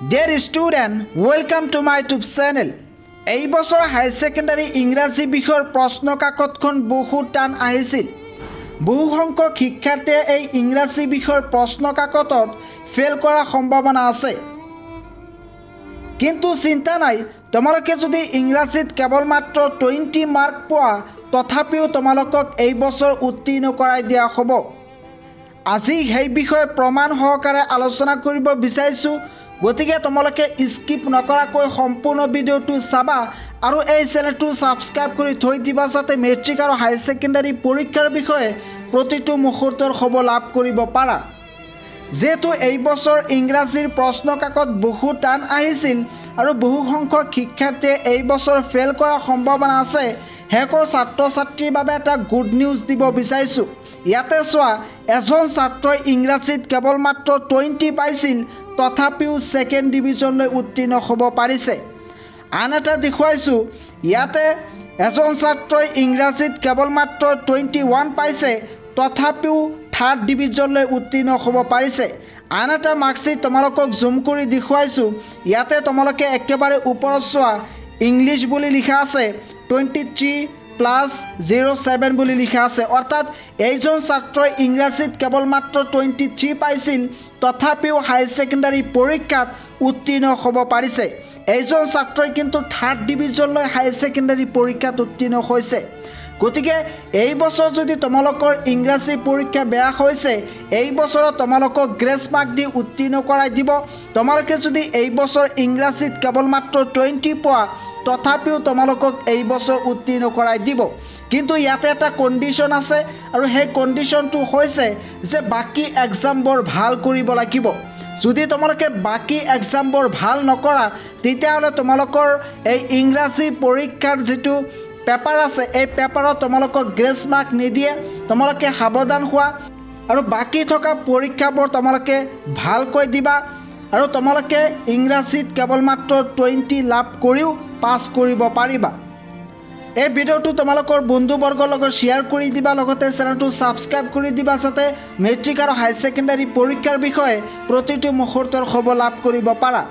Dear student, welcome to my YouTube channel. এই বছৰ হাই secondary ইংৰাজী বিষয়ৰ প্ৰশ্ন কাকতখন বহুত টান আহিছিল। বহু সংখ্যক শিক্ষাৰ্থীয়ে এই ইংৰাজী বিষয়ৰ প্ৰশ্ন কাকতত ফেল কৰাৰ সম্ভাৱনা আছে। কিন্তু চিন্তা নাই, তোমালোকে যদি ইংৰাজীত কেৱল মাত্ৰ 20 মাৰ্ক পোৱা তথাপিও তোমালোকক এই বছৰ উত্তীৰ্ণ কৰাই দিয়া হ'ব। আজি সেই বিষয়ে প্ৰমাণ সহকাৰে আলোচনা কৰিব বিচাৰিছো। গতিকে তোমালোকে স্কিপ নকৰাকৈ সম্পূৰ্ণ ভিডিঅ'টো চাবা আৰু এই চেনেলটো সাবস্ক্ৰাইব কৰি থৈ দিবা যাতে মেট্ৰিক আৰু হাই সেকেন্ডাৰী পৰীক্ষাৰ বিষয়ে প্ৰতিটো মুহূৰ্তৰ খবৰ লাভ কৰিব পাৰা। যেহেতু এই বছৰ ইংৰাজীৰ প্ৰশ্ন কাকত বহুত টান আহিছিল আৰু বহু সংখ্যক শিক্ষাৰ্থীয়ে এই বছৰ ফেল কৰাৰ সম্ভাৱনা আছে, হেকো ছাত্ৰ ছাত্ৰীৰ বাবে এটা গুড নিউজ দিব বিচাৰিছো। ইয়াতে চোৱা, এজন ছাত্ৰই ইংৰাজীত কেৱল মাত্ৰ 20 পাইছিল তথাপিও সেকেন্ড ডিভিজনলৈ উত্তীৰ্ণ হ'ব পাৰিছে। আন এটা দেখুৱাইছো, ইয়াতে এজন ছাত্ৰই ইংৰাজীত কেৱল মাত্ৰ 21 পাইছে তথাপিও থাৰ্ড ডিভিজনলৈ উত্তীৰ্ণ হ'ব পাৰিছে। আন এটা মাৰ্কশ্বিট তোমালোকক জুম কৰি দেখুৱাইছো। ইয়াতে তোমালোকে একেবাৰে ওপৰত চোৱা, ইংলিছ বুলি লিখা আছে 23+07 বুলি লিখা আছে। অৰ্থাৎ এইজন ছাত্ৰই ইংৰাজীত কেৱল মাত্ৰ 23 পাইছিল তথাপিও হাই সেকেন্ডাৰী পৰীক্ষাত উত্তীৰ্ণ হ'ব পাৰিছে। এইজন ছাত্ৰই কিন্তু থাৰ্ড ডিভিজনলৈ হাই সেকেন্ডাৰী পৰীক্ষাত উত্তীৰ্ণ হৈছে। গতিকে এই বছৰ যদি তোমালোকৰ ইংৰাজী পৰীক্ষা বেয়া হৈছে, এই বছৰত তোমালোকক গ্ৰেছ মাৰ্ক দি উত্তীৰ্ণ কৰাই দিব। তোমালোকে যদি এই বছৰ ইংৰাজীত কেৱল মাত্ৰ 20 পোৱা তথাপিও তোমালোকক এই বছৰ উত্তীৰ্ণ কৰাই দিব। কিন্তু ইয়াতে এটা কণ্ডিশ্যন আছে আৰু সেই কণ্ডিশ্যনটো হৈছে যে বাকী এক্সামবোৰ ভাল কৰিব লাগিব। যদি তোমালোকে বাকী এক্সামবোৰ ভাল নকৰা তেতিয়াহ'লে তোমালোকৰ এই ইংৰাজী পৰীক্ষাৰ যিটো পেপাৰ আছে এই পেপাৰত তোমালোকক গ্ৰেছ মাৰ্ক নিদিয়ে। তোমালোকে সাৱধান হোৱা আৰু বাকী থকা পৰীক্ষাবোৰ তোমালোকে ভালকৈ দিবা আৰু তোমালোকে ইংৰাজীত কেৱল মাত্ৰ 20 লাভ কৰিও পাছ কৰিব পাৰিবা। এই ভিডিঅ'টো তোমালোকৰ বন্ধুবৰ্গৰ লগত শ্বেয়াৰ কৰি দিবা, লগতে চেনেলটো সাবস্ক্ৰাইব কৰি দিবা যাতে মেট্ৰিক আৰু হাই সেকেন্ডাৰী পৰীক্ষাৰ বিষয়ে প্ৰতিটো মুহূৰ্তৰ খবৰ লাভ কৰিব পাৰা।